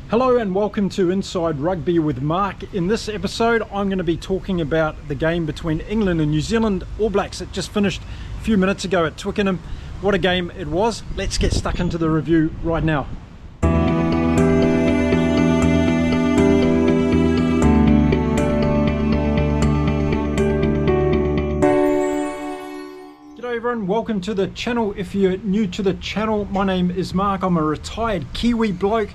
Hello and welcome to Inside Rugby with Mark. In this episode I'm going to be talking about the game between England and New Zealand All Blacks that just finished a few minutes ago at Twickenham. What a game it was. Let's get stuck into the review right now. G'day everyone, welcome to the channel. If you're new to the channel, my name is Mark. I'm a retired Kiwi bloke.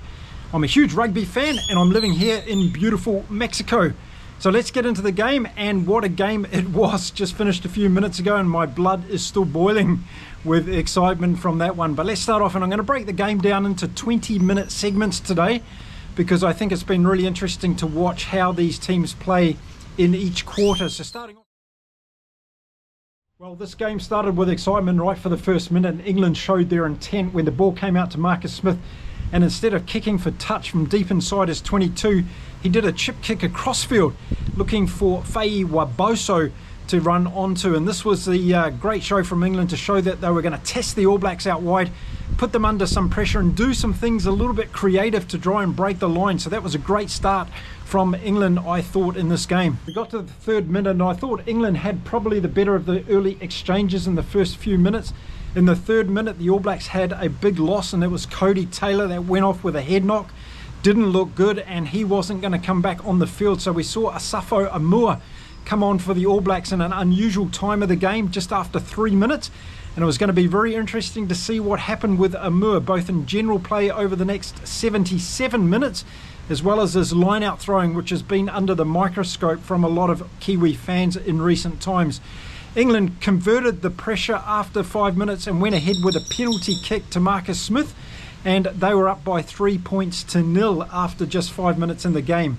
I'm a huge rugby fan and I'm living here in beautiful Mexico. So let's get into the game, and what a game it was. Just finished a few minutes ago and my blood is still boiling with excitement from that one. But let's start off, and I'm going to break the game down into 20-minute segments today because I think it's been really interesting to watch how these teams play in each quarter. So starting off, well, this game started with excitement right for the first minute. England showed their intent when the ball came out to Marcus Smith, and instead of kicking for touch from deep inside his 22, he did a chip kick across field looking for Fa'i Waboso to run onto. And this was the great show from England to show that they were going to test the All Blacks out wide, put them under some pressure and do some things a little bit creative to try and break the line. So that was a great start from England, I thought, in this game. We got to the third minute and I thought England had probably the better of the early exchanges in the first few minutes. In the third minute, the All Blacks had a big loss, and it was Cody Taylor that went off with a head knock. Didn't look good, and he wasn't going to come back on the field. So we saw Asafo Amua come on for the All Blacks in an unusual time of the game, just after 3 minutes. And it was going to be very interesting to see what happened with Amua, both in general play over the next 77 minutes, as well as his line-out throwing, which has been under the microscope from a lot of Kiwi fans in recent times. England converted the pressure after 5 minutes and went ahead with a penalty kick to Marcus Smith, and they were up by 3 points to 0 after just 5 minutes in the game.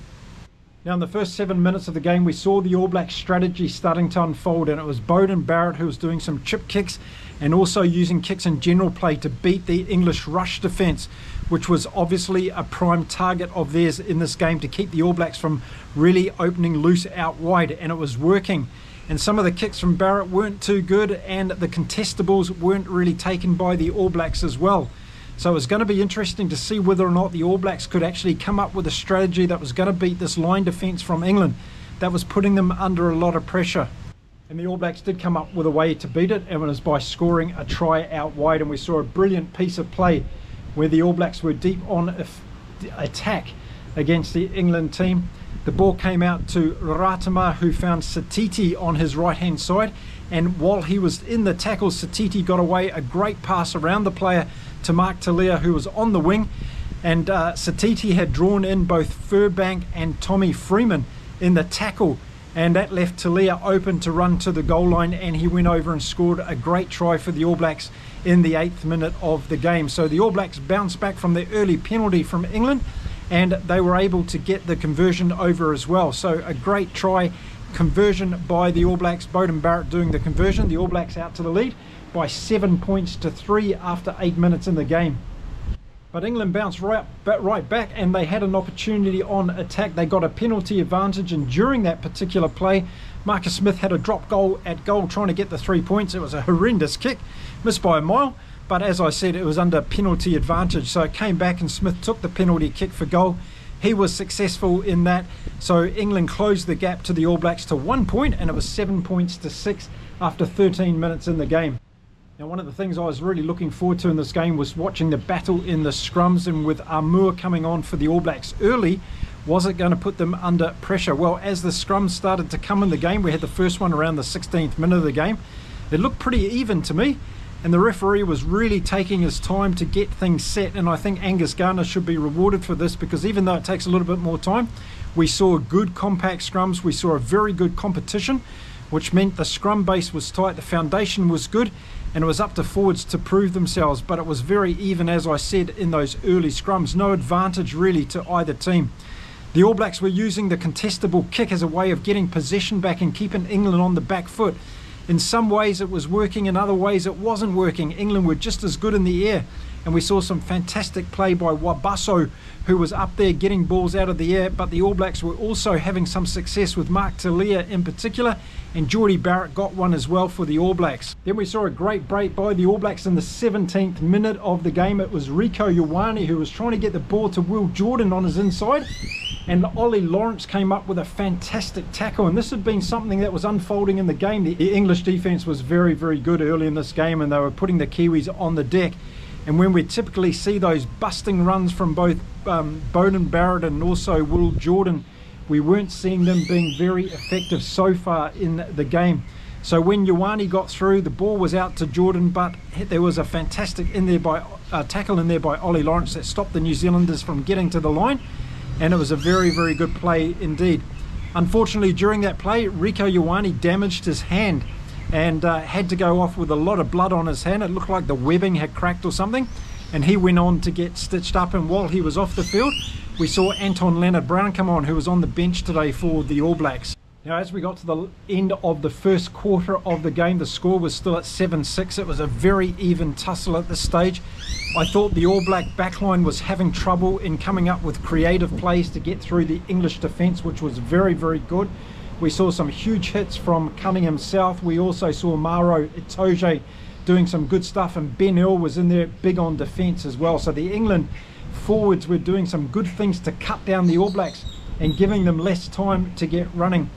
Now in the first 7 minutes of the game we saw the All Blacks strategy starting to unfold, and it was Beauden Barrett who was doing some chip kicks and also using kicks in general play to beat the English rush defence, which was obviously a prime target of theirs in this game to keep the All Blacks from really opening loose out wide, and it was working. And some of the kicks from Barrett weren't too good, and the contestables weren't really taken by the All Blacks as well. So it was going to be interesting to see whether or not the All Blacks could actually come up with a strategy that was going to beat this line defence from England that was putting them under a lot of pressure. And the All Blacks did come up with a way to beat it, and it was by scoring a try out wide. And we saw a brilliant piece of play where the All Blacks were deep on attack against the England team. The ball came out to Ratama, who found Satiti on his right hand side, and while he was in the tackle, Satiti got away a great pass around the player to Mark Talia, who was on the wing, and Satiti had drawn in both Furbank and Tommy Freeman in the tackle, and that left Talia open to run to the goal line, and he went over and scored a great try for the All Blacks in the 8th minute of the game. So the All Blacks bounced back from the early penalty from England, and they were able to get the conversion over as well. So a great try conversion by the All Blacks, Beauden Barrett doing the conversion. The All Blacks out to the lead by 7 points to 3 after 8 minutes in the game. But England bounced right back, and they had an opportunity on attack. They got a penalty advantage, and during that particular play, Marcus Smith had a drop goal at goal trying to get the 3 points. It was a horrendous kick, missed by a mile. But as I said, it was under penalty advantage. So it came back and Smith took the penalty kick for goal. He was successful in that. So England closed the gap to the All Blacks to 1 point, and it was 7 points to 6 after 13 minutes in the game. Now, one of the things I was really looking forward to in this game was watching the battle in the scrums, and with Amua coming on for the All Blacks early, was it going to put them under pressure? Well, as the scrums started to come in the game, we had the first one around the 16th minute of the game. It looked pretty even to me, and the referee was really taking his time to get things set, and I think Angus Garner should be rewarded for this, because even though it takes a little bit more time, we saw good compact scrums, we saw a very good competition, which meant the scrum base was tight, the foundation was good, and it was up to forwards to prove themselves. But it was very even, as I said, in those early scrums. No advantage really to either team. The All Blacks were using the contestable kick as a way of getting possession back and keeping England on the back foot. In some ways it was working, in other ways it wasn't working. England were just as good in the air and we saw some fantastic play by Wabasso, who was up there getting balls out of the air. But the All Blacks were also having some success with Mark Talia in particular, and Geordie Barrett got one as well for the All Blacks. Then we saw a great break by the All Blacks in the 17th minute of the game. It was Rieko Ioane who was trying to get the ball to Will Jordan on his inside, and Ollie Lawrence came up with a fantastic tackle. And this had been something that was unfolding in the game. The English defence was very, very good early in this game, and they were putting the Kiwis on the deck. And when we typically see those busting runs from both Beauden Barrett and also Will Jordan, we weren't seeing them being very effective so far in the game. So when Ioane got through, the ball was out to Jordan, but there was a fantastic tackle in there by Ollie Lawrence that stopped the New Zealanders from getting to the line, and it was a very, very good play indeed. Unfortunately, during that play, Rieko Ioane damaged his hand and had to go off with a lot of blood on his hand. It looked like the webbing had cracked or something, and he went on to get stitched up. And while he was off the field, we saw Anton Leonard-Brown come on, who was on the bench today for the All Blacks. Now, as we got to the end of the first quarter of the game, the score was still at 7-6. It was a very even tussle at this stage. I thought the All Black backline was having trouble in coming up with creative plays to get through the English defence, which was very, very good. We saw some huge hits from Cunningham South. We also saw Maro Itoje doing some good stuff, and Ben Earl was in there big on defence as well. So the England forwards were doing some good things to cut down the All Blacks and giving them less time to get running.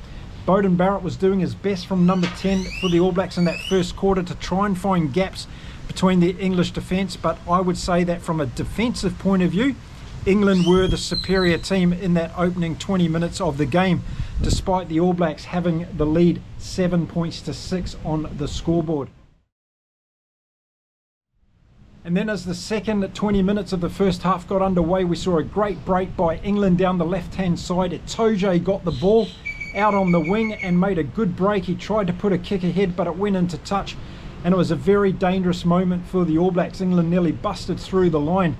Beauden Barrett was doing his best from number 10 for the All Blacks in that first quarter to try and find gaps between the English defence, but I would say that from a defensive point of view, England were the superior team in that opening 20 minutes of the game, despite the All Blacks having the lead 7 points to 6 on the scoreboard. And then as the second 20 minutes of the first half got underway, we saw a great break by England down the left-hand side. Itoje got the ball out on the wing and made a good break. He tried to put a kick ahead, but it went into touch, and it was a very dangerous moment for the All Blacks. England nearly busted through the line.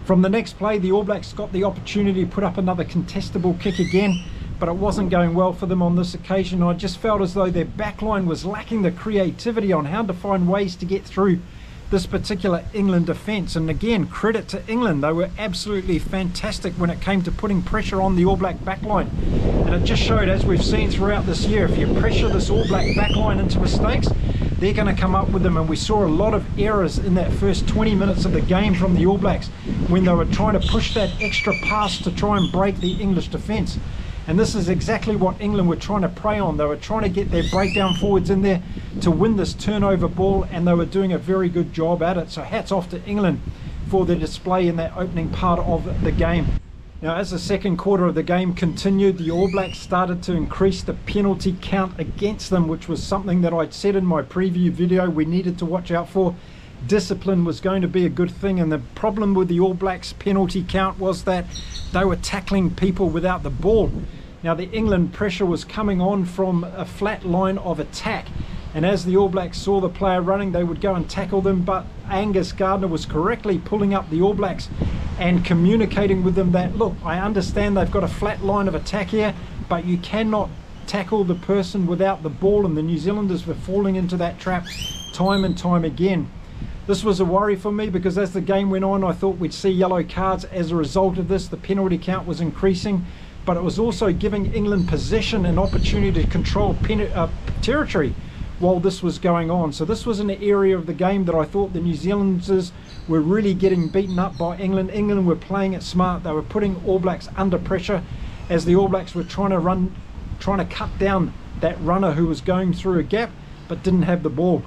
From the next play, the All Blacks got the opportunity to put up another contestable kick again, but it wasn't going well for them on this occasion. I just felt as though their backline was lacking the creativity on how to find ways to get through this particular England defence. And again, credit to England, they were absolutely fantastic when it came to putting pressure on the All Black backline. And it just showed, as we've seen throughout this year, if you pressure this All Black backline into mistakes, they're going to come up with them. And we saw a lot of errors in that first 20 minutes of the game from the All Blacks when they were trying to push that extra pass to try and break the English defence. And this is exactly what England were trying to prey on. They were trying to get their breakdown forwards in there to win this turnover ball, and they were doing a very good job at it. So hats off to England for their display in that opening part of the game. Now, as the second quarter of the game continued, the All Blacks started to increase the penalty count against them, which was something that I'd said in my preview video we needed to watch out for. Discipline was going to be a good thing, and the problem with the All Blacks penalty count was that they were tackling people without the ball. Now, the England pressure was coming on from a flat line of attack, and as the All Blacks saw the player running, they would go and tackle them. But Angus Gardner was correctly pulling up the All Blacks and communicating with them that, look, I understand they've got a flat line of attack here, but you cannot tackle the person without the ball. And the New Zealanders were falling into that trap time and time again. This was a worry for me, because as the game went on, I thought we'd see yellow cards as a result of this. The penalty count was increasing, but it was also giving England possession and opportunity to control territory while this was going on. So this was an area of the game that I thought the New Zealanders were really getting beaten up by England. England were playing it smart. They were putting All Blacks under pressure as the All Blacks were trying to cut down that runner who was going through a gap but didn't have the ball.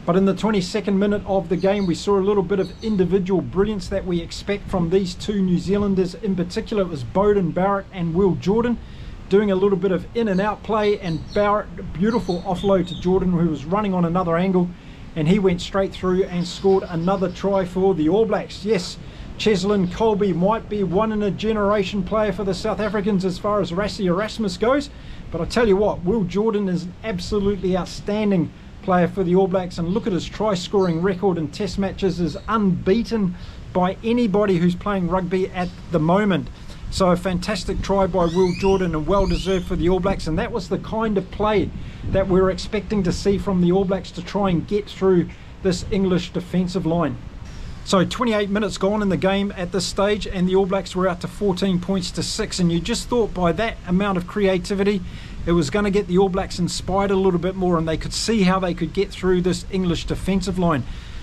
But in the 22nd minute of the game, we saw a little bit of individual brilliance that we expect from these two New Zealanders. In particular, it was Beauden Barrett and Will Jordan doing a little bit of in and out play, and Barrett, beautiful offload to Jordan, who was running on another angle, and he went straight through and scored another try for the All Blacks. Yes, Cheslin Colby might be one in a generation player for the South Africans as far as Rassie Erasmus goes, but I tell you what, Will Jordan is an absolutely outstanding player for the All Blacks, and look at his try scoring record in test matches, is unbeaten by anybody who's playing rugby at the moment. So a fantastic try by Will Jordan, and well deserved for the All Blacks, and that was the kind of play that we were expecting to see from the All Blacks to try and get through this English defensive line. So 28 minutes gone in the game at this stage, and the All Blacks were out to 14 points to 6, and you just thought by that amount of creativity it was going to get the All Blacks inspired a little bit more, and they could see how they could get through this English defensive line.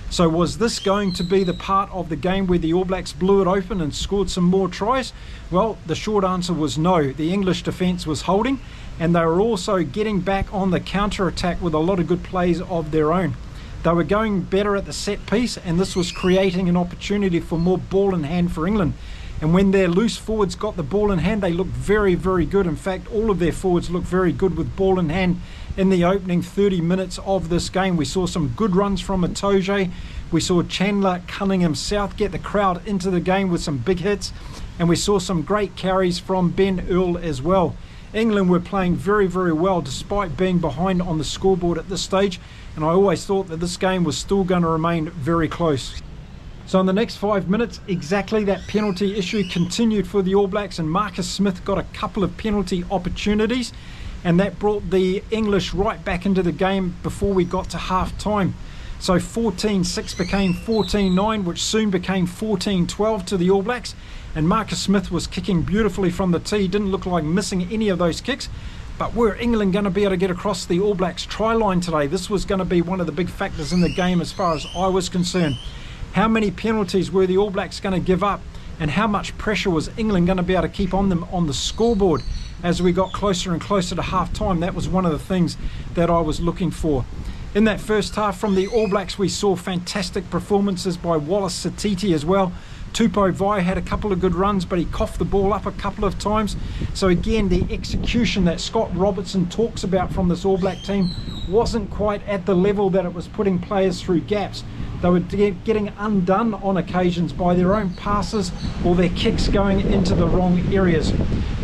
So was this going to be the part of the game where the All Blacks blew it open and scored some more tries? Well, the short answer was no. The English defence was holding, and they were also getting back on the counter-attack with a lot of good plays of their own. They were going better at the set piece, and this was creating an opportunity for more ball in hand for England. And when their loose forwards got the ball in hand, they looked very, very good. In fact, all of their forwards looked very good with ball in hand in the opening 30 minutes of this game. We saw some good runs from Itoje. We saw Chandler Cunningham South get the crowd into the game with some big hits. And we saw some great carries from Ben Earl as well. England were playing very, very well despite being behind on the scoreboard at this stage. And I always thought that this game was still going to remain very close. So in the next 5 minutes, exactly that penalty issue continued for the All Blacks, and Marcus Smith got a couple of penalty opportunities, and that brought the English right back into the game before we got to half time. So 14-6 became 14-9, which soon became 14-12 to the All Blacks, and Marcus Smith was kicking beautifully from the tee. Didn't look like missing any of those kicks. But were England going to be able to get across the All Blacks try line today? This was going to be one of the big factors in the game as far as I was concerned. How many penalties were the All Blacks going to give up, and how much pressure was England going to be able to keep on them on the scoreboard as we got closer and closer to half time? That was one of the things that I was looking for. In that first half from the All Blacks, we saw fantastic performances by Wallace Satiti as well. Tupou Vai had a couple of good runs, but he coughed the ball up a couple of times. So again, the execution that Scott Robertson talks about from this All Black team wasn't quite at the level that it was putting players through gaps. They were getting undone on occasions by their own passes or their kicks going into the wrong areas.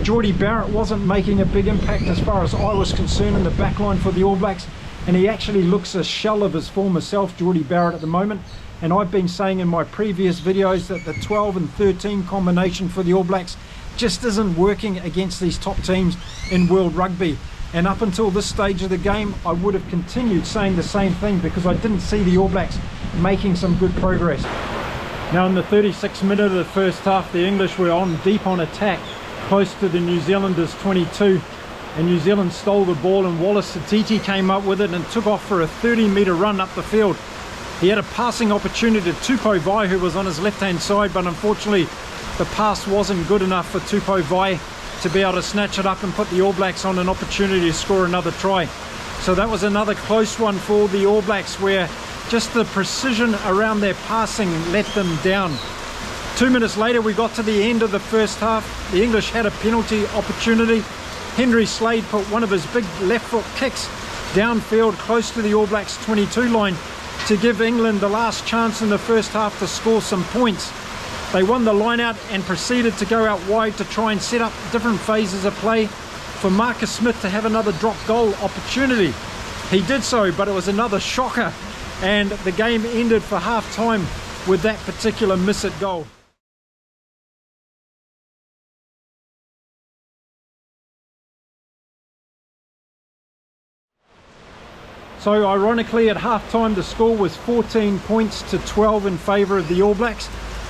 Jordie Barrett wasn't making a big impact as far as I was concerned in the backline for the All Blacks, and he actually looks a shell of his former self, Jordie Barrett, at the moment. And I've been saying in my previous videos that the 12 and 13 combination for the All Blacks just isn't working against these top teams in World Rugby. And up until this stage of the game, I would have continued saying the same thing because I didn't see the All Blacks making some good progress. Now in the 36th minute of the first half, the English were on deep on attack, close to the New Zealanders 22. And New Zealand stole the ball, and Wallace Satiti came up with it and took off for a 30-metre run up the field. He had a passing opportunity to Tupou Vai, who was on his left-hand side, but unfortunately the pass wasn't good enough for Tupou Vai to be able to snatch it up and put the All Blacks on an opportunity to score another try. So that was another close one for the All Blacks, where just the precision around their passing let them down. 2 minutes later, we got to the end of the first half. The English had a penalty opportunity. Henry Slade put one of his big left foot kicks downfield close to the All Blacks 22 line to give England the last chance in the first half to score some points. They won the line out and proceeded to go out wide to try and set up different phases of play for Marcus Smith to have another drop goal opportunity. He did so, but it was another shocker, and the game ended for half time with that particular miss at goal. So ironically, at half-time the score was 14 points to 12 in favour of the All Blacks.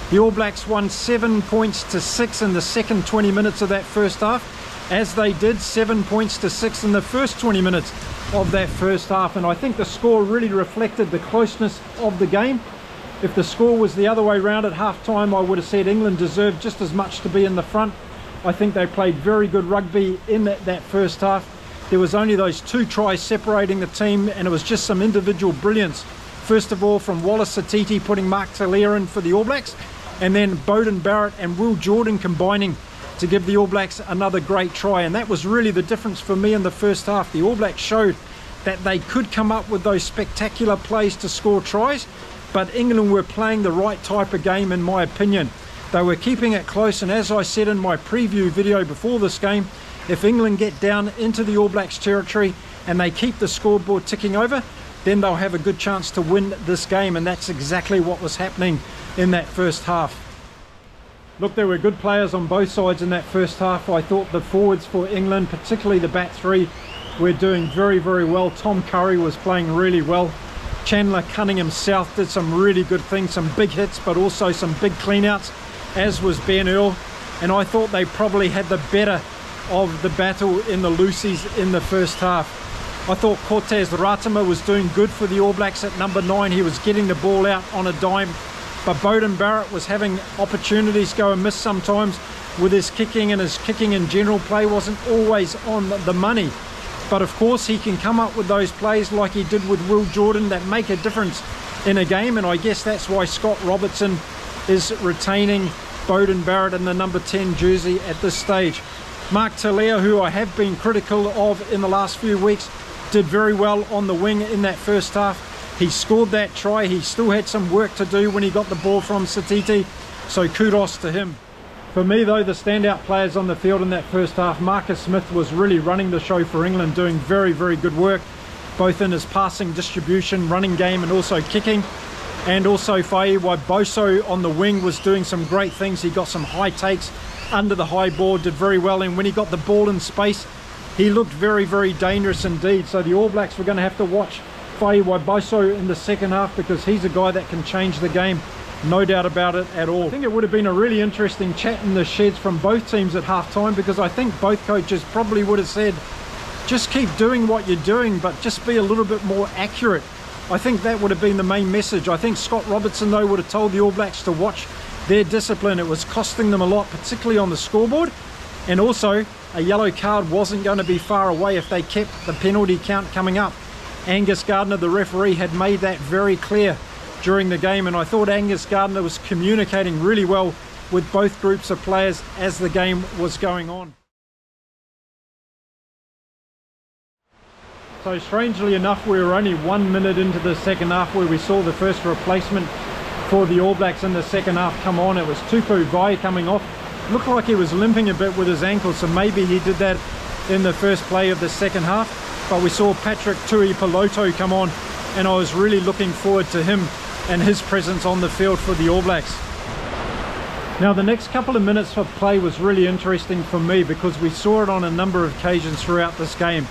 The All Blacks won 7 points to 6 in the second 20 minutes of that first half, as they did 7 points to 6 in the first 20 minutes of that first half. And I think the score really reflected the closeness of the game. If the score was the other way around at half-time, I would have said England deserved just as much to be in the front. I think they played very good rugby in that first half. There was only those 2 tries separating the team, and it was just some individual brilliance. First of all, from Wallace Satiti putting Mark Talia in for the All Blacks, and then Beauden Barrett and Will Jordan combining to give the All Blacks another great try. And that was really the difference for me in the first half. The All Blacks showed that they could come up with those spectacular plays to score tries, but England were playing the right type of game, in my opinion. They were keeping it close, and as I said in my preview video before this game, if England get down into the All Blacks territory and they keep the scoreboard ticking over, then they'll have a good chance to win this game, and that's exactly what was happening in that first half. Look, there were good players on both sides in that first half. I thought the forwards for England, particularly the back three, were doing very, very well. Tom Curry was playing really well. Chandler Cunningham South did some really good things, some big hits, but also some big clean-outs, as was Ben Earl. And I thought they probably had the better of the battle in the loosies in the first half. I thought Cortez Ratima was doing good for the All Blacks at number 9. He was getting the ball out on a dime, but Beauden Barrett was having opportunities go and miss sometimes with his kicking, and his kicking in general play wasn't always on the money. But of course he can come up with those plays like he did with Will Jordan that make a difference in a game, and I guess that's why Scott Robertson is retaining Beauden Barrett in the number 10 jersey at this stage. Mark Talea, who I have been critical of in the last few weeks, did very well on the wing in that first half. He scored that try. He still had some work to do when he got the ball from Satiti, so kudos to him. For me though, the standout players on the field in that first half, Marcus Smith was really running the show for England, doing very, very good work, both in his passing, distribution, running game, and also kicking. And also Fa'i Waiboso on the wing was doing some great things. He got some high takes under the high ball, did very well, and when he got the ball in space, he looked very, very dangerous indeed. So the All Blacks were going to have to watch Fa'i Waiboso in the second half, because he's a guy that can change the game, no doubt about it at all. I think it would have been a really interesting chat in the sheds from both teams at halftime, because I think both coaches probably would have said, just keep doing what you're doing, but just be a little bit more accurate. I think that would have been the main message. I think Scott Robertson though would have told the All Blacks to watch their discipline. It was costing them a lot, particularly on the scoreboard, and also a yellow card wasn't going to be far away if they kept the penalty count coming up. Angus Gardner, the referee, had made that very clear during the game, and I thought Angus Gardner was communicating really well with both groups of players as the game was going on. So strangely enough, we were only 1 minute into the second half where we saw the first replacement for the All Blacks in the second half come on. It was Tupu Vai coming off. Looked like he was limping a bit with his ankle, so maybe he did that in the first play of the second half. But we saw Patrick Tui Piloto come on, and I was really looking forward to him and his presence on the field for the All Blacks. Now the next couple of minutes of play was really interesting for me, because we saw it on a number of occasions throughout this game.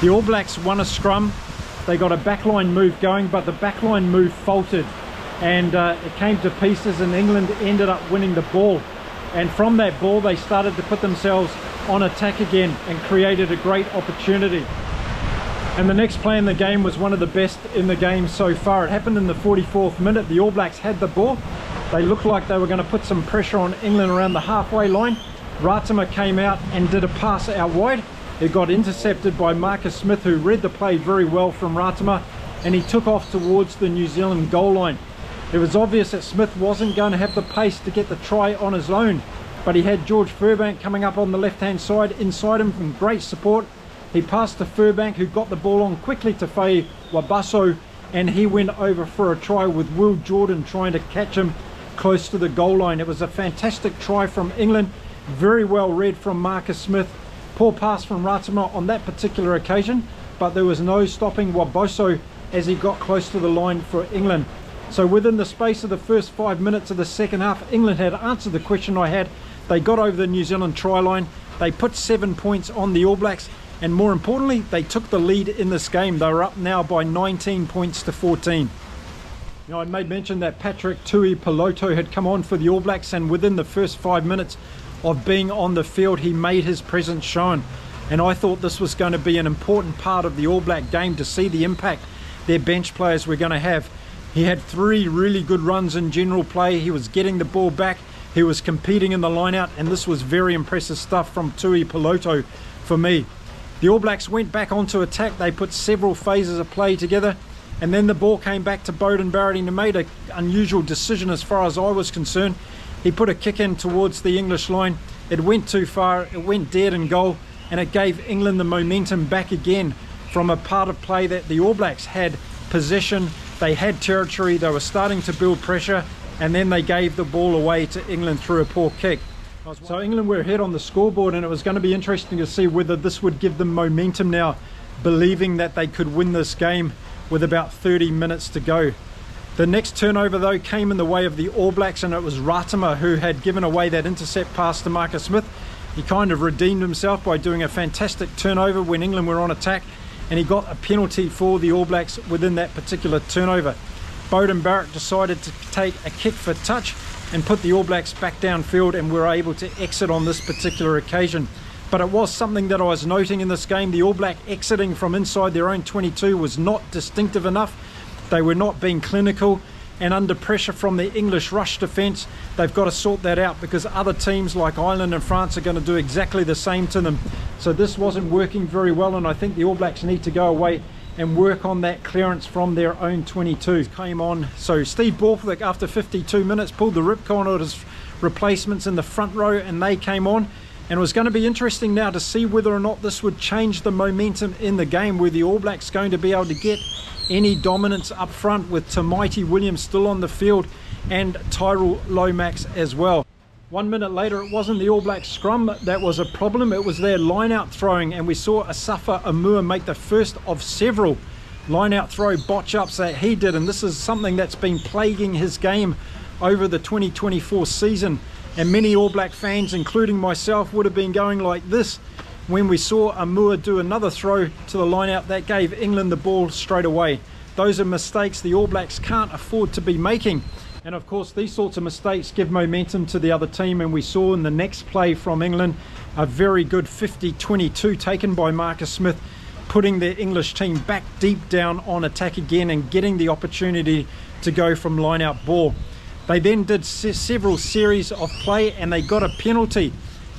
The All Blacks won a scrum, they got a backline move going, but the backline move faltered, and it came to pieces, and England ended up winning the ball. And from that ball they started to put themselves on attack again and created a great opportunity. And the next play in the game was one of the best in the game so far. It happened in the 44th minute. The All Blacks had the ball. They looked like they were going to put some pressure on England around the halfway line. Ratima came out and did a pass out wide. It got intercepted by Marcus Smith, who read the play very well from Ratima, and he took off towards the New Zealand goal line. It was obvious that Smith wasn't going to have the pace to get the try on his own, but he had George Furbank coming up on the left-hand side inside him from great support. He passed to Furbank, who got the ball on quickly to Fa'i Waiboso, and he went over for a try with Will Jordan trying to catch him close to the goal line. It was a fantastic try from England, very well read from Marcus Smith. Poor pass from Ratima on that particular occasion, but there was no stopping Waiboso as he got close to the line for England. So within the space of the first 5 minutes of the second half, England had answered the question I had. They got over the New Zealand try line, they put 7 points on the All Blacks, and more importantly, they took the lead in this game. They were up now by 19 points to 14. You know, I made mention that Patrick Tui Piloto had come on for the All Blacks, and within the first 5 minutes of being on the field, he made his presence shown. And I thought this was going to be an important part of the All Black game, to see the impact their bench players were going to have. He had 3 really good runs in general play. He was getting the ball back, he was competing in the line out, and this was very impressive stuff from Tui Piloto for me. The All Blacks went back onto attack. They put several phases of play together, and then the ball came back to Beauden Barrett, and he made an unusual decision as far as I was concerned. He put a kick in towards the English line. It went too far, it went dead in goal, and it gave England the momentum back again from a part of play that the All Blacks had possession, they had territory, they were starting to build pressure, and then they gave the ball away to England through a poor kick. So England were ahead on the scoreboard, and it was going to be interesting to see whether this would give them momentum now, believing that they could win this game with about 30 minutes to go. The next turnover though came in the way of the All Blacks, and it was Ratima who had given away that intercept pass to Marcus Smith. He kind of redeemed himself by doing a fantastic turnover when England were on attack, and he got a penalty for the All Blacks within that particular turnover. Beauden Barrett decided to take a kick for touch and put the All Blacks back downfield, and were able to exit on this particular occasion. But it was something that I was noting in this game. The All Black exiting from inside their own 22 was not distinctive enough. They were not being clinical, and under pressure from the English rush defence, they've got to sort that out, because other teams like Ireland and France are going to do exactly the same to them. So this wasn't working very well, and I think the All Blacks need to go away and work on that clearance from their own 22. Came on, so Steve Borthwick after 52 minutes pulled the ripcord of his replacements in the front row, and they came on. And it was going to be interesting now to see whether or not this would change the momentum in the game. Were the All Blacks going to be able to get any dominance up front with Tamaiti Williams still on the field and Tyrell Lomax as well? 1 minute later, it wasn't the All Blacks scrum that was a problem, it was their line-out throwing, and we saw Asafa Amua make the first of several line-out throw botch-ups that he did, and this is something that's been plaguing his game over the 2024 season. And many All Black fans, including myself, would have been going like this when we saw Amua do another throw to the line-out that gave England the ball straight away. Those are mistakes the All Blacks can't afford to be making. And of course, these sorts of mistakes give momentum to the other team, and we saw in the next play from England a very good 50-22 taken by Marcus Smith, putting the English team back deep down on attack again and getting the opportunity to go from line-out ball. They then did several series of play, and they got a penalty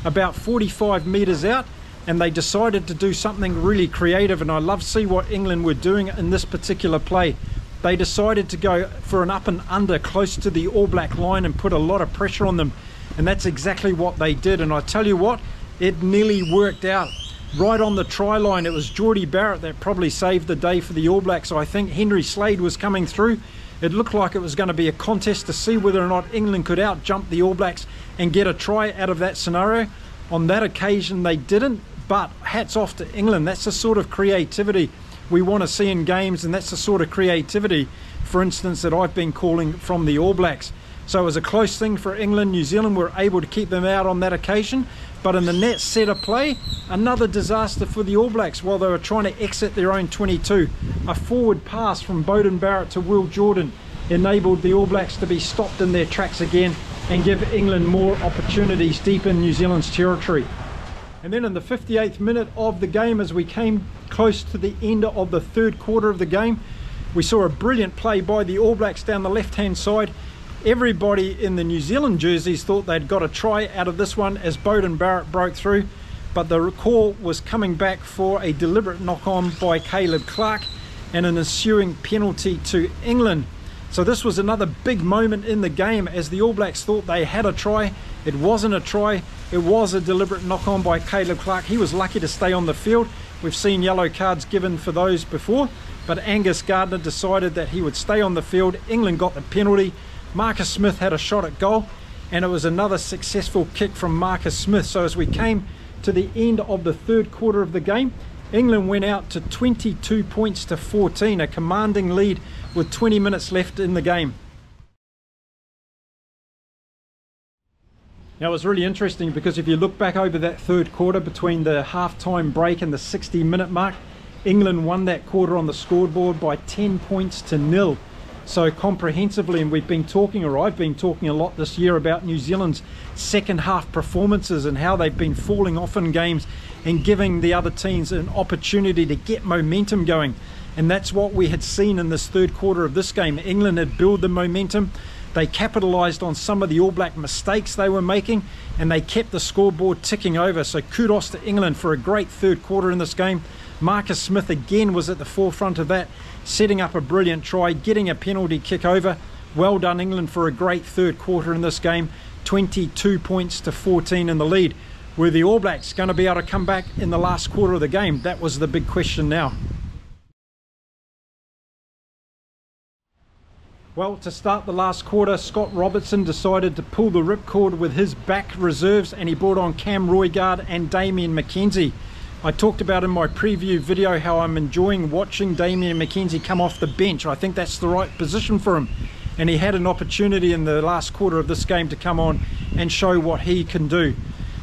about 45 metres out, and they decided to do something really creative, and I love to see what England were doing in this particular play. They decided to go for an up and under close to the All Black line and put a lot of pressure on them, and that's exactly what they did. And I tell you what, it nearly worked out. Right on the try line, it was Geordie Barrett that probably saved the day for the All Blacks. I think Henry Slade was coming through. It looked like it was going to be a contest to see whether or not England could out jump the All Blacks and get a try out of that scenario. On that occasion they didn't, but hats off to England. That's the sort of creativity we want to see in games, and that's the sort of creativity, for instance, that I've been calling from the All Blacks. So it was a close thing for England. New Zealand were able to keep them out on that occasion, but in the next set of play, another disaster for the All Blacks while they were trying to exit their own 22. A forward pass from Beauden Barrett to Will Jordan enabled the All Blacks to be stopped in their tracks again and give England more opportunities deep in New Zealand's territory. And then in the 58th minute of the game, as we came close to the end of the third quarter of the game, we saw a brilliant play by the All Blacks down the left-hand side. Everybody in the New Zealand jerseys thought they'd got a try out of this one as Beauden Barrett broke through, but the call was coming back for a deliberate knock-on by Caleb Clark and an ensuing penalty to England. So this was another big moment in the game as the All Blacks thought they had a try. It wasn't a try, it was a deliberate knock-on by Caleb Clark. He was lucky to stay on the field. We've seen yellow cards given for those before, but Angus Gardner decided that he would stay on the field. England got the penalty. Marcus Smith had a shot at goal, and it was another successful kick from Marcus Smith. So as we came to the end of the third quarter of the game, England went out to 22 points to 14, a commanding lead with 20 minutes left in the game. Now it was really interesting because if you look back over that third quarter between the half-time break and the 60-minute mark, England won that quarter on the scoreboard by 10 points to 0. So comprehensively, and we've been talking, or I've been talking a lot this year about New Zealand's second half performances and how they've been falling off in games and giving the other teams an opportunity to get momentum going. And that's what we had seen in this third quarter of this game. England had built the momentum. They capitalised on some of the All Black mistakes they were making, and they kept the scoreboard ticking over. So kudos to England for a great third quarter in this game. Marcus Smith again was at the forefront of that, setting up a brilliant try, getting a penalty kick over. Well done England for a great third quarter in this game. 22 points to 14 in the lead. Were the All Blacks going to be able to come back in the last quarter of the game? That was the big question now. Well, to start the last quarter, Scott Robertson decided to pull the ripcord with his back reserves, and he brought on Cam Roigard and Damien McKenzie. I talked about in my preview video how I'm enjoying watching Damien McKenzie come off the bench. I think that's the right position for him, and he had an opportunity in the last quarter of this game to come on and show what he can do.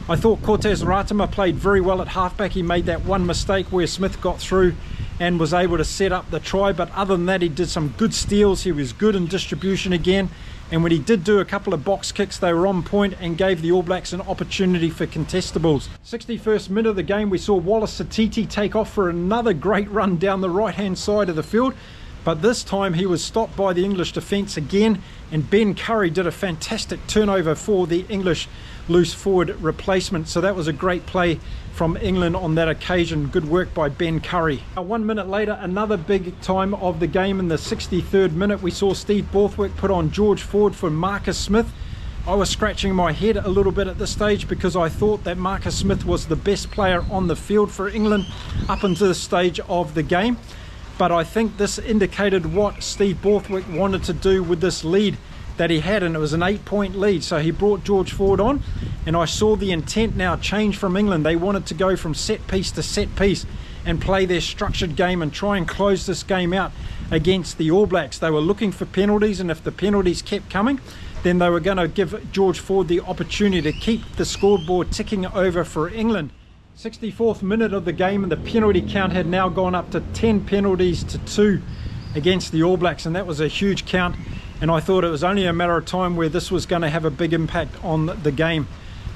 I thought Cortez Ratama played very well at halfback. He made that one mistake where Smith got through and was able to set up the try. But other than that, he did some good steals. He was good in distribution again, and when he did do a couple of box kicks, they were on point and gave the All Blacks an opportunity for contestables. 61st minute of the game, we saw Wallace Satiti take off for another great run down the right hand side of the field, but this time he was stopped by the English defence again, and Ben Curry did a fantastic turnover for the English loose forward replacement. So that was a great play from England on that occasion. Good work by Ben Curry. 1 minute later, another big time of the game. In the 63rd minute, we saw Steve Borthwick put on George Ford for Marcus Smith. I was scratching my head a little bit at this stage because I thought that Marcus Smith was the best player on the field for England up until this stage of the game. But I think this indicated what Steve Borthwick wanted to do with this lead that he had, and it was an 8-point lead. So he brought George Ford on, and I saw the intent now change from England. They wanted to go from set piece to set piece and play their structured game and try and close this game out against the All Blacks. They were looking for penalties, and if the penalties kept coming, then they were going to give George Ford the opportunity to keep the scoreboard ticking over for England. 64th minute of the game, and the penalty count had now gone up to 10 penalties to 2 against the All Blacks, and that was a huge count. And I thought it was only a matter of time where this was going to have a big impact on the game.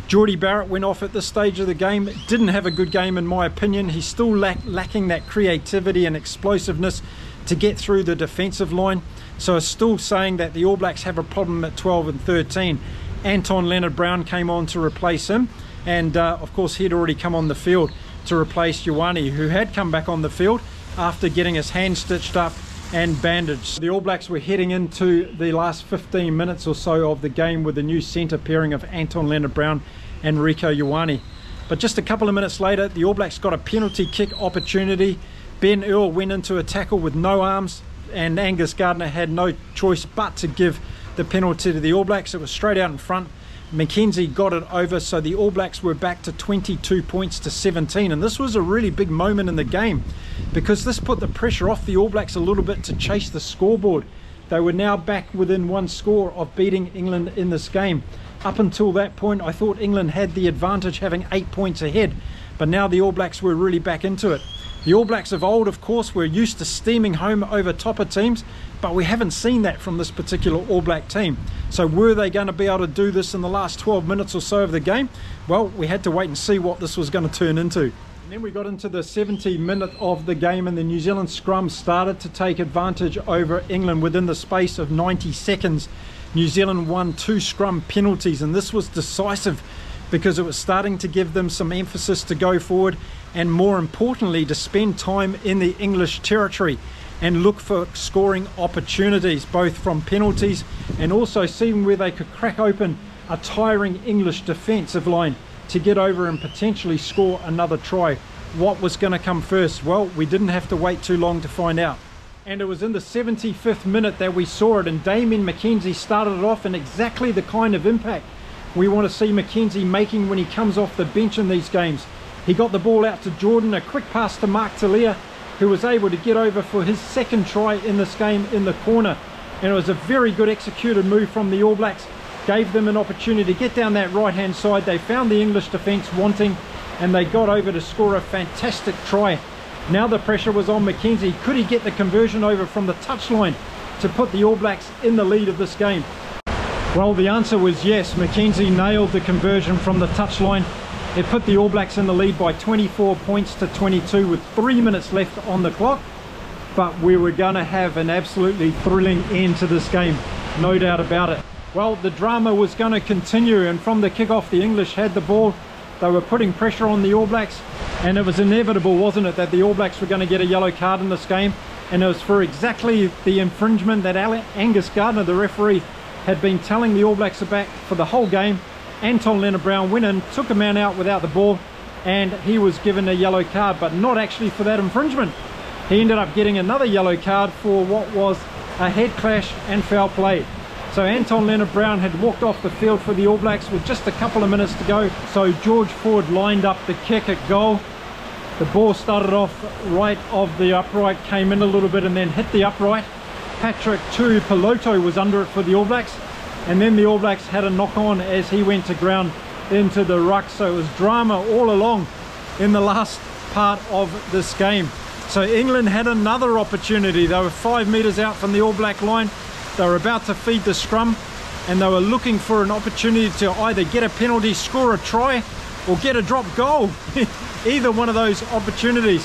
Geordie Barrett went off at this stage of the game. Didn't have a good game in my opinion. He's still lacking that creativity and explosiveness to get through the defensive line. So it's still saying that the All Blacks have a problem at 12 and 13. Anton Leonard-Brown came on to replace him. And of course he'd already come on the field to replace Ioane, who had come back on the field after getting his hand stitched up and bandaged. The All Blacks were heading into the last 15 minutes or so of the game with the new centre pairing of Anton Leonard-Brown and Rico Ioane. But just a couple of minutes later, the All Blacks got a penalty kick opportunity. Ben Earl went into a tackle with no arms, and Angus Gardner had no choice but to give the penalty to the All Blacks. It was straight out in front. McKenzie got it over, so the All Blacks were back to 22 points to 17, and this was a really big moment in the game because this put the pressure off the All Blacks a little bit to chase the scoreboard. They were now back within one score of beating England in this game. Up until that point, I thought England had the advantage, having 8 points ahead, but now the All Blacks were really back into it. The All Blacks of old, of course, were used to steaming home over top of teams, but we haven't seen that from this particular All Black team. So were they going to be able to do this in the last 12 minutes or so of the game? Well, we had to wait and see what this was going to turn into. And then we got into the 70th minute of the game, and the New Zealand scrum started to take advantage over England. Within the space of 90 seconds, New Zealand won 2 scrum penalties, and this was decisive because it was starting to give them some emphasis to go forward, and more importantly to spend time in the English territory and look for scoring opportunities, both from penalties and also seeing where they could crack open a tiring English defensive line to get over and potentially score another try. What was going to come first? Well, we didn't have to wait too long to find out. And it was in the 75th minute that we saw it, and Damien McKenzie started it off in exactly the kind of impact we want to see McKenzie making when he comes off the bench in these games. He got the ball out to Jordan, a quick pass to Mark Talia, who was able to get over for his second try in this game in the corner. And it was a very good executed move from the All Blacks. Gave them an opportunity to get down that right hand side. They found the English defence wanting, and they got over to score a fantastic try. Now the pressure was on McKenzie. Could he get the conversion over from the touchline to put the All Blacks in the lead of this game? Well, the answer was yes. McKenzie nailed the conversion from the touchline. It put the All Blacks in the lead by 24 points to 22 with 3 minutes left on the clock. But we were going to have an absolutely thrilling end to this game, no doubt about it. Well, the drama was going to continue, and from the kickoff the English had the ball. They were putting pressure on the All Blacks, and it was inevitable, wasn't it, that the All Blacks were going to get a yellow card in this game. And it was for exactly the infringement that Angus Gardner, the referee, had been telling the All Blacks about for the whole game. Anton Leonard-Brown went in, took a man out without the ball, and he was given a yellow card, but not actually for that infringement. He ended up getting another yellow card for what was a head clash and foul play. So Anton Leonard-Brown had walked off the field for the All Blacks with just a couple of minutes to go. So George Ford lined up the kick at goal. The ball started off right of the upright, came in a little bit and then hit the upright. Patrick Tuipulotu was under it for the All Blacks, and then the All Blacks had a knock on as he went to ground into the ruck. So it was drama all along in the last part of this game. So England had another opportunity. They were 5 metres out from the All Black line. They were about to feed the scrum, and they were looking for an opportunity to either get a penalty, score a try, or get a drop goal. Either one of those opportunities.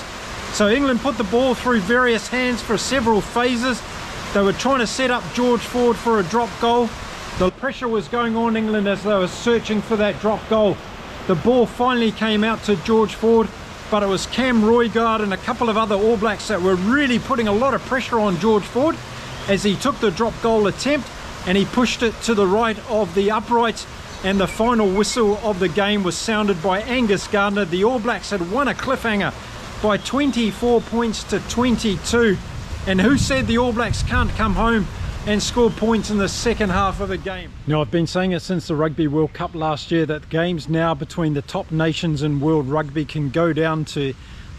So England put the ball through various hands for several phases. They were trying to set up George Ford for a drop goal. The pressure was going on England as they were searching for that drop goal. The ball finally came out to George Ford, but it was Cam Roygaard and a couple of other All Blacks that were really putting a lot of pressure on George Ford as he took the drop goal attempt, and he pushed it to the right of the uprights, and the final whistle of the game was sounded by Angus Gardner. The All Blacks had won a cliffhanger by 24 points to 22. And who said the All Blacks can't come home and score points in the second half of a game? Now, I've been saying it since the Rugby World Cup last year that games now between the top nations in world rugby can go down to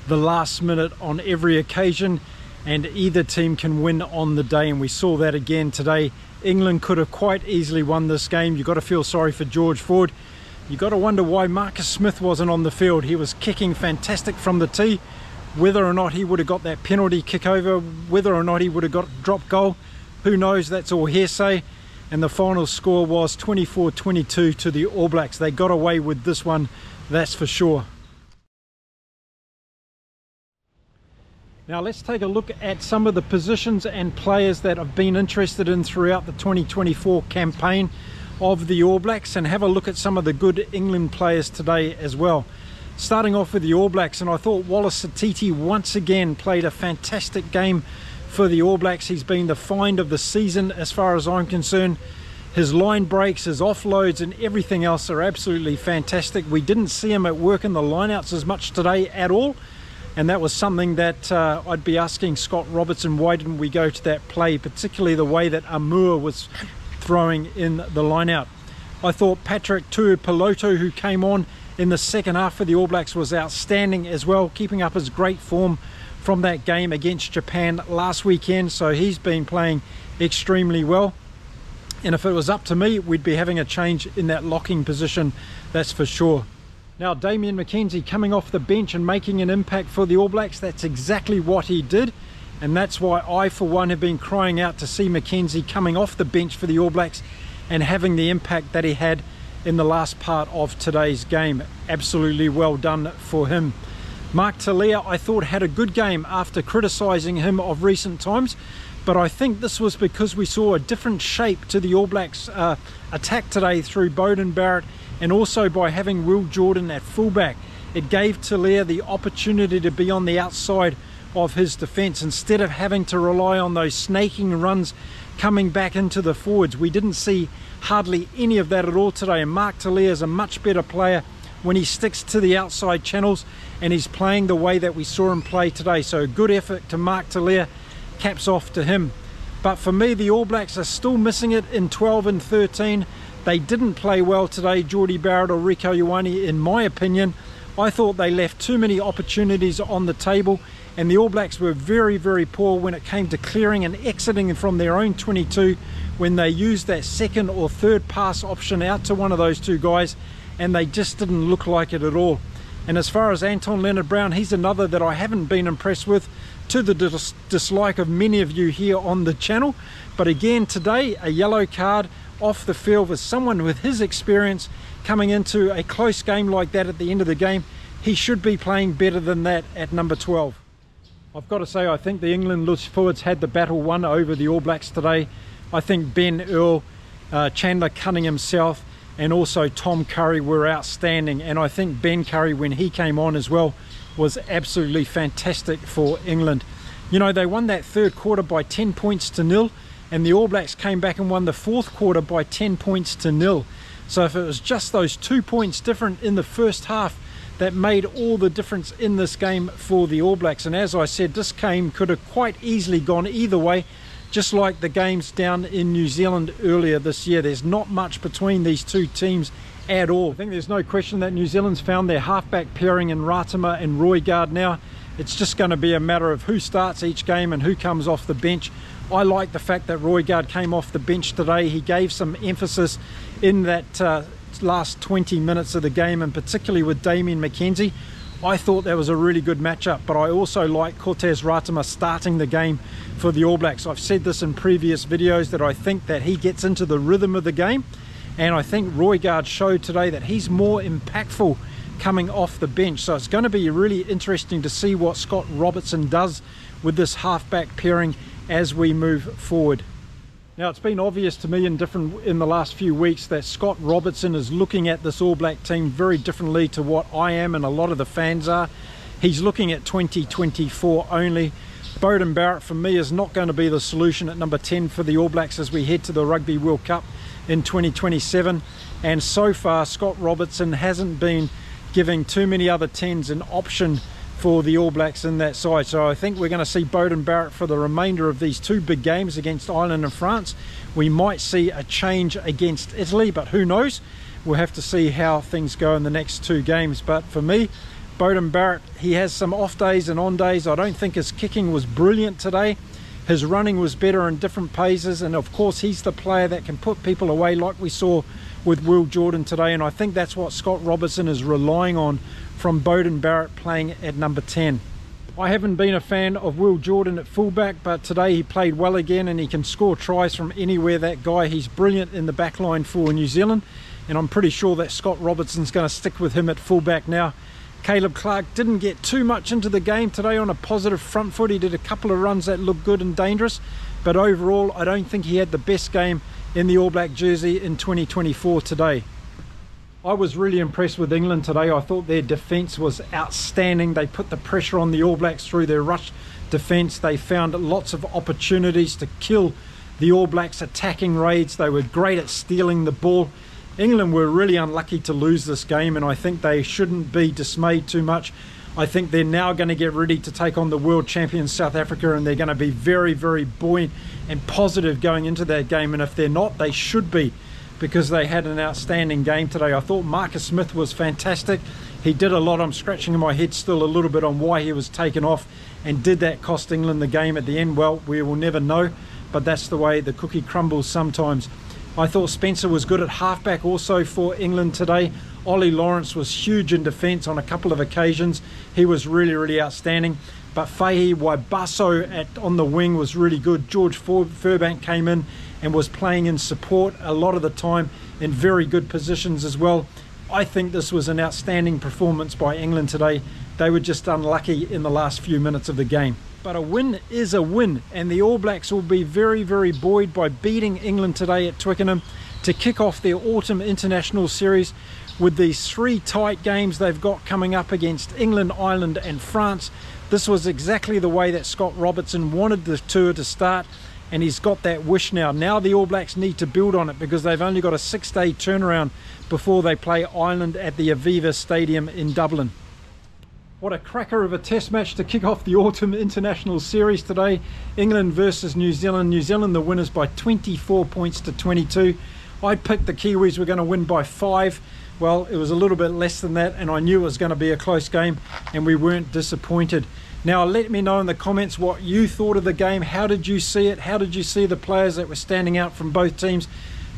the last minute on every occasion, and either team can win on the day, and we saw that again today. England could have quite easily won this game. You've got to feel sorry for George Ford. You've got to wonder why Marcus Smith wasn't on the field. He was kicking fantastic from the tee. Whether or not he would have got that penalty kick over, whether or not he would have got a drop goal, who knows? That's all hearsay. And the final score was 24-22 to the All Blacks. They got away with this one, that's for sure. Now let's take a look at some of the positions and players that I've been interested in throughout the 2024 campaign of the All Blacks, and have a look at some of the good England players today as well. Starting off with the All Blacks, and I thought Wallace Satiti once again played a fantastic game for the All Blacks. He's been the find of the season as far as I'm concerned. His line breaks, his offloads and everything else are absolutely fantastic. We didn't see him at work in the lineouts as much today at all, and that was something that I'd be asking Scott Robertson, why didn't we go to that play, particularly the way that Amur was throwing in the lineout. I thought Patrick Tuipulotu, who came on in the second half for the All Blacks, was outstanding as well, keeping up his great form from that game against Japan last weekend. So he's been playing extremely well, and if it was up to me, we'd be having a change in that locking position, that's for sure. Now Damian McKenzie coming off the bench and making an impact for the All Blacks. That's exactly what he did, and that's why I for one have been crying out to see McKenzie coming off the bench for the All Blacks and having the impact that he had in the last part of today's game. Absolutely well done for him. Mark Talia, I thought, had a good game after criticising him of recent times, but I think this was because we saw a different shape to the All Blacks attack today through Beauden Barrett, and also by having Will Jordan at fullback. It gave Talia the opportunity to be on the outside of his defence instead of having to rely on those snaking runs coming back into the forwards. We didn't see hardly any of that at all today, and Mark Talia is a much better player when he sticks to the outside channels, and he's playing the way that we saw him play today. So a good effort to Mark Talia, caps off to him. But for me, the All Blacks are still missing it in 12 and 13. They didn't play well today, Jordie Barrett or Rieko Ioane, in my opinion. I thought they left too many opportunities on the table, and the All Blacks were very, very poor when it came to clearing and exiting from their own 22 when they used that second or third pass option out to one of those two guys, and they just didn't look like it at all. And as far as Anton Leonard-Brown, he's another that I haven't been impressed with, to the dislike of many of you here on the channel. But again today, a yellow card off the field with someone with his experience coming into a close game like that at the end of the game. He should be playing better than that at number 12. I've got to say, I think the England loose forwards had the battle won over the All Blacks today. I think Ben Earl, Chandler Cunningham South, and also Tom Curry were outstanding, and I think Ben Curry, when he came on as well, was absolutely fantastic for England. You know, they won that third quarter by 10 points to 0, and the All Blacks came back and won the fourth quarter by 10 points to 0. So if it was just those 2 points different in the first half, that made all the difference in this game for the All Blacks. And as I said, this game could have quite easily gone either way, just like the games down in New Zealand earlier this year. There's not much between these two teams at all. I think there's no question that New Zealand's found their halfback pairing in Ratama and Roygaard now. It's just going to be a matter of who starts each game and who comes off the bench. I like the fact that Roygaard came off the bench today. He gave some emphasis in that last 20 minutes of the game, and particularly with Damian McKenzie. I thought that was a really good matchup, but I also like Cortez Ratama starting the game for the All Blacks. I've said this in previous videos that I think that he gets into the rhythm of the game, and I think Roygaard showed today that he's more impactful coming off the bench. So it's going to be really interesting to see what Scott Robertson does with this halfback pairing as we move forward. Now, it's been obvious to me in the last few weeks that Scott Robertson is looking at this All Black team very differently to what I am and a lot of the fans are. He's looking at 2024 only. Beauden Barrett for me is not going to be the solution at number 10 for the All Blacks as we head to the Rugby World Cup in 2027. And so far Scott Robertson hasn't been giving too many other 10s an option for the All Blacks in that side. So I think we're going to see Beauden Barrett for the remainder of these two big games against Ireland and France. We might see a change against Italy, but who knows? We'll have to see how things go in the next two games. But for me, Beauden Barrett, he has some off days and on days. I don't think his kicking was brilliant today. His running was better in different paces, and of course he's the player that can put people away like we saw with Will Jordan today, and I think that's what Scott Robertson is relying on from Beauden Barrett playing at number 10. I haven't been a fan of Will Jordan at fullback, but today he played well again and he can score tries from anywhere, that guy. He's brilliant in the back line for New Zealand, and I'm pretty sure that Scott Robertson's going to stick with him at fullback now. Caleb Clark didn't get too much into the game today on a positive front foot. He did a couple of runs that looked good and dangerous, but overall I don't think he had the best game in the All Black jersey in 2024 today. I was really impressed with England today. I thought their defence was outstanding. They put the pressure on the All Blacks through their rush defence. They found lots of opportunities to kill the All Blacks attacking raids. They were great at stealing the ball. England were really unlucky to lose this game, and I think they shouldn't be dismayed too much. I think they're now going to get ready to take on the world champions South Africa, and they're going to be very, very buoyant and positive going into that game. And if they're not, they should be, because they had an outstanding game today. I thought Marcus Smith was fantastic. He did a lot. I'm scratching in my head still a little bit on why he was taken off, and did that cost England the game at the end? Well, we will never know, but that's the way the cookie crumbles sometimes. I thought Spencer was good at halfback also for England today. Ollie Lawrence was huge in defence on a couple of occasions. He was really, really outstanding. But Fahi Waibaso on the wing was really good. George Furbank came in and was playing in support a lot of the time in very good positions as well. I think this was an outstanding performance by England today. They were just unlucky in the last few minutes of the game. But a win is a win, and the All Blacks will be very, very buoyed by beating England today at Twickenham to kick off their autumn international series with these three tight games they've got coming up against England, Ireland and France. This was exactly the way that Scott Robertson wanted the tour to start, and he's got that wish now. Now the All Blacks need to build on it, because they've only got a 6-day turnaround before they play Ireland at the Aviva Stadium in Dublin. What a cracker of a test match to kick off the autumn international series today. England versus New Zealand. New Zealand the winners by 24 points to 22. I picked the Kiwis were going to win by 5. Well, it was a little bit less than that, and I knew it was going to be a close game, and we weren't disappointed. Now let me know in the comments what you thought of the game. How did you see it? How did you see the players that were standing out from both teams?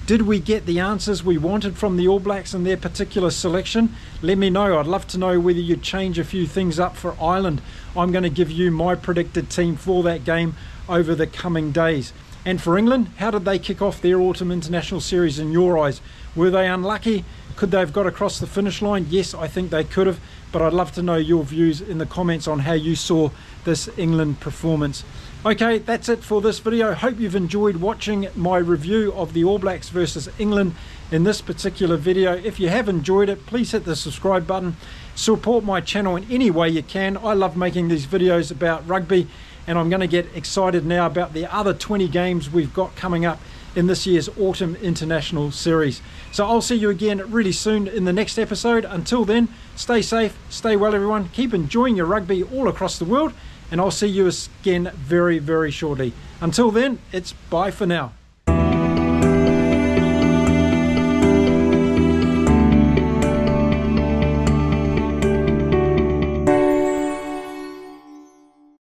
Did we get the answers we wanted from the All Blacks in their particular selection? Let me know. I'd love to know whether you'd change a few things up for Ireland. I'm going to give you my predicted team for that game over the coming days. And for England, how did they kick off their autumn international series in your eyes? Were they unlucky? Could they have got across the finish line? Yes, I think they could have, but I'd love to know your views in the comments on how you saw this England performance. Okay, that's it for this video. Hope you've enjoyed watching my review of the All Blacks versus England in this particular video. If you have enjoyed it, please hit the subscribe button. Support my channel in any way you can. I love making these videos about rugby, and I'm going to get excited now about the other 20 games we've got coming up in this year's autumn international series. So I'll see you again really soon in the next episode. Until then, stay safe, stay well everyone, keep enjoying your rugby all across the world, and I'll see you again very, very shortly. Until then, it's bye for now.